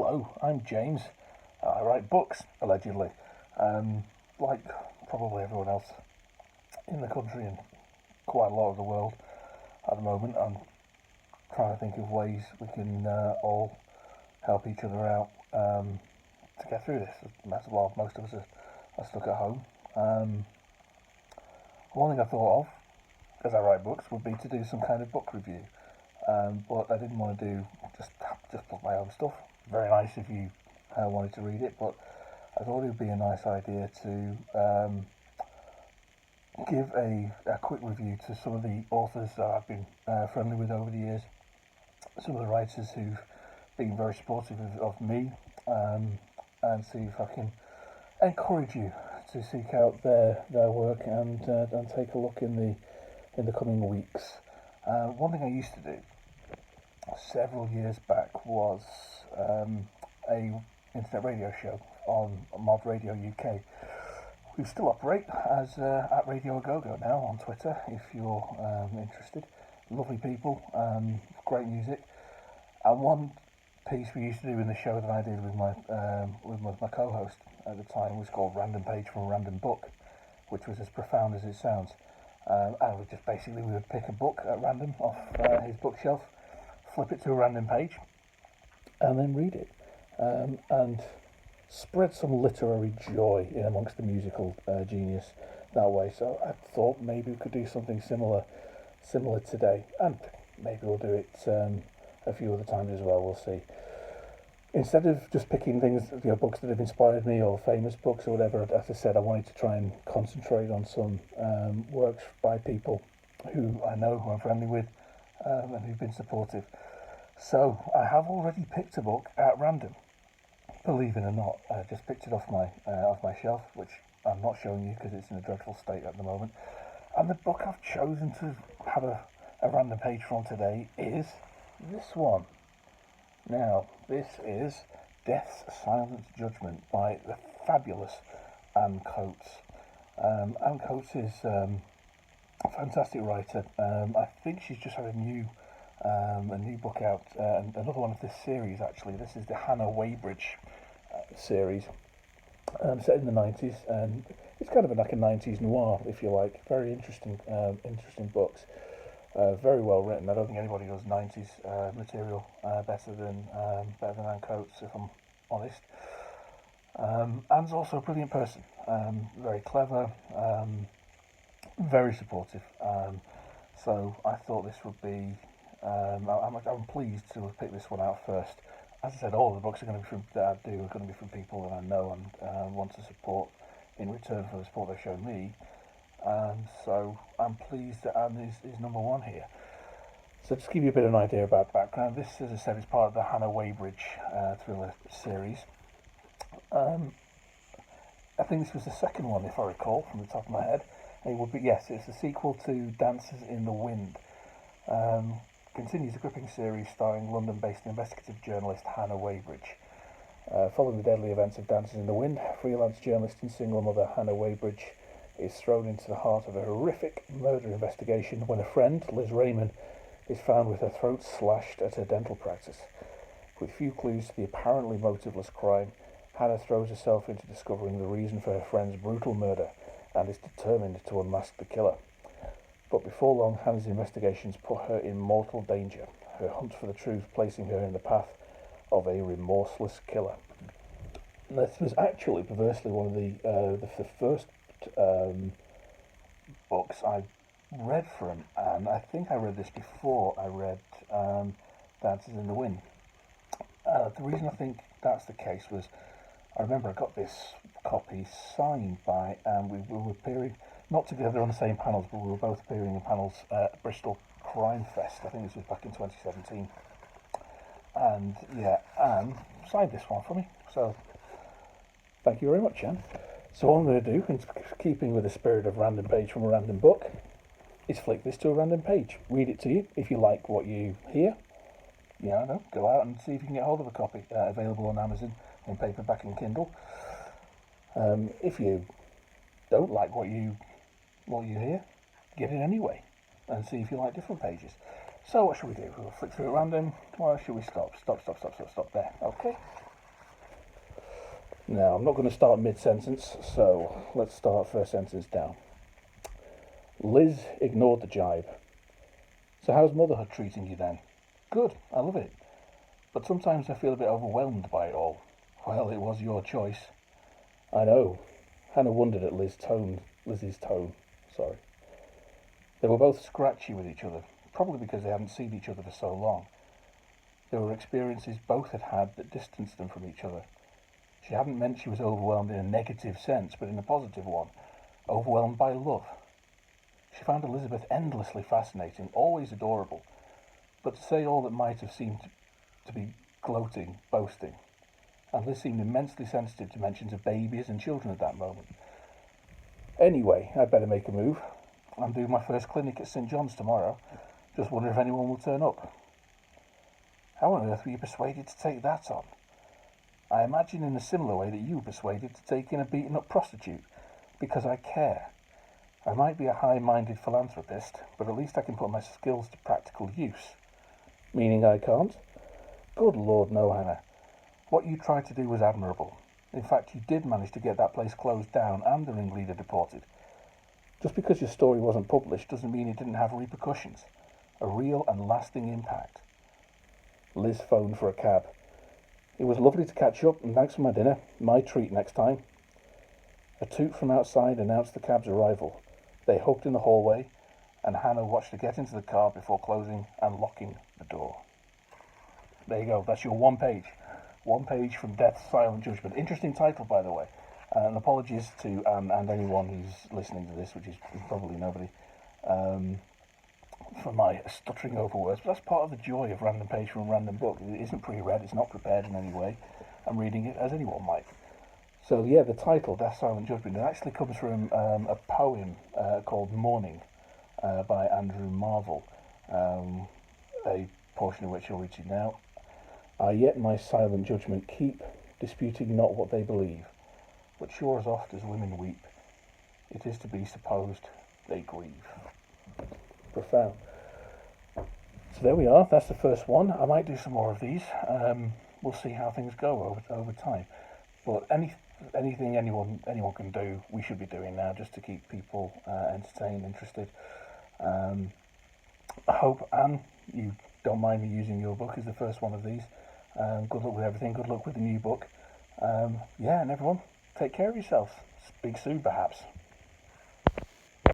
Hello, I'm James. I write books, allegedly. Like probably everyone else in the country and quite a lot of the world at the moment, I'm trying to think of ways we can all help each other out to get through this. Well, most of us are stuck at home. One thing I thought of, as I write books, would be to do some kind of book review. But I didn't want to do just put my own stuff. Very nice if you wanted to read it, but I thought it would be a nice idea to give a quick review to some of the authors that I've been friendly with over the years, some of the writers who've been very supportive of me, and see if I can encourage you to seek out their work and take a look in the coming weeks. One thing I used to do several years back was a internet radio show on Mod Radio UK. We still operate as at Radio Go-Go now on Twitter if you're interested. Lovely people, great music. And one piece we used to do in the show that I did with my co-host at the time was called Random Page from a Random Book, which was as profound as it sounds. And we would pick a book at random off his bookshelf, flip it to a random page, and then read it, and spread some literary joy in amongst the musical genius that way. So I thought maybe we could do something similar today, and maybe we'll do it a few other times as well. We'll see. Instead of just picking things, books that have inspired me or famous books or whatever, as I said, I wanted to try and concentrate on some works by people who I know, who I'm friendly with, and who've been supportive. So I have already picked a book at random. Believe it or not, I just picked it off my shelf, which I'm not showing you because it's in a dreadful state at the moment. And the book I've chosen to have a random page from today is this one. Now, this is Death's Silent Judgement by the fabulous Anne Coates. Anne Coates is a fantastic writer. I think she's just had a new book out, another one of this series actually. This is the Hannah Weybridge series, set in the 90s, and it's kind of like a 90s noir, if you like. Very interesting books. Very well written. I don't think anybody does 90s material better than Anne Coates, if I'm honest. Anne's also a brilliant person. Very clever, very supportive. So I thought this would be. I'm pleased to have picked this one out first. As I said, all the books that I do are going to be from people that I know and want to support in return for the support they've shown me. So I'm pleased that Anne is number one here. So just to give you a bit of an idea about the background, this, as I said, is part of the Hannah Weybridge thriller series. I think this was the second one, if I recall, from the top of my head. It would be, yes, it's a sequel to Dances in the Wind. Continues a gripping series starring London-based investigative journalist Hannah Weybridge. Following the deadly events of Dances in the Wind, freelance journalist and single mother Hannah Weybridge is thrown into the heart of a horrific murder investigation when a friend, Liz Raymond, is found with her throat slashed at her dental practice. With few clues to the apparently motiveless crime, Hannah throws herself into discovering the reason for her friend's brutal murder and is determined to unmask the killer. But before long, Hannah's investigations put her in mortal danger, her hunt for the truth placing her in the path of a remorseless killer. This was actually, perversely, one of the first books I read from Anne. I think I read this before I read Dances in the Wind. The reason I think that's the case was I remember I got this copy signed by Anne. We were appearing, not together on the same panels, but we were both appearing in panels at Bristol Crime Fest. I think this was back in 2017. And yeah, Anne signed this one for me. So thank you very much, Anne. So what I'm going to do, in keeping with the spirit of random page from a random book, is flick this to a random page. Read it to you. If you like what you hear, go out and see if you can get hold of a copy. Available on Amazon in paperback and Kindle. If you don't like what you hear, get it anyway and see if you like different pages. So what should we do? We'll flick through at random. Where should we stop? Stop there. Okay. Now, I'm not going to start mid-sentence, so let's start first sentence down. Liz ignored the jibe. So how's motherhood treating you then? Good, I love it. But sometimes I feel a bit overwhelmed by it all. Well, it was your choice. I know. Hannah wondered at Liz's tone. They were both scratchy with each other, probably because they hadn't seen each other for so long. There were experiences both had had that distanced them from each other. She hadn't meant she was overwhelmed in a negative sense, but in a positive one. Overwhelmed by love. She found Elizabeth endlessly fascinating, always adorable. But to say all that might have seemed to be gloating, boasting. And Liz seemed immensely sensitive to mentions of babies and children at that moment. Anyway, I'd better make a move. I'm doing my first clinic at St. John's tomorrow. Just wonder if anyone will turn up. How on earth were you persuaded to take that on? I imagine in a similar way that you were persuaded to take in a beaten-up prostitute. Because I care. I might be a high-minded philanthropist, but at least I can put my skills to practical use. Meaning I can't? Good Lord, no, Hannah. What you tried to do was admirable. In fact, you did manage to get that place closed down and the ringleader deported. Just because your story wasn't published doesn't mean it didn't have repercussions. A real and lasting impact. Liz phoned for a cab. It was lovely to catch up, and thanks for my dinner. My treat next time. A toot from outside announced the cab's arrival. They hugged in the hallway, and Hannah watched her get into the car before closing and locking the door. There you go, that's your one page. One page from Death's Silent Judgement. Interesting title, by the way. And apologies to Anne and anyone who's listening to this, which is probably nobody, for my stuttering over words. But that's part of the joy of Random Page from a Random Book. It isn't pre-read, it's not prepared in any way. I'm reading it as anyone might. So yeah, the title, Death's Silent Judgement, it actually comes from a poem called Morning by Andrew Marvell, a portion of which I'll read to you now. I yet my silent judgment keep, disputing not what they believe, but sure as oft as women weep, it is to be supposed they grieve. Profound. So there we are, that's the first one. I might do some more of these. We'll see how things go over time. But anything anyone can do, we should be doing now, just to keep people entertained, interested. I hope, Anne, you don't mind me using your book as the first one of these. Good luck with everything. Good luck with the new book. And everyone, take care of yourselves. Speak soon, perhaps.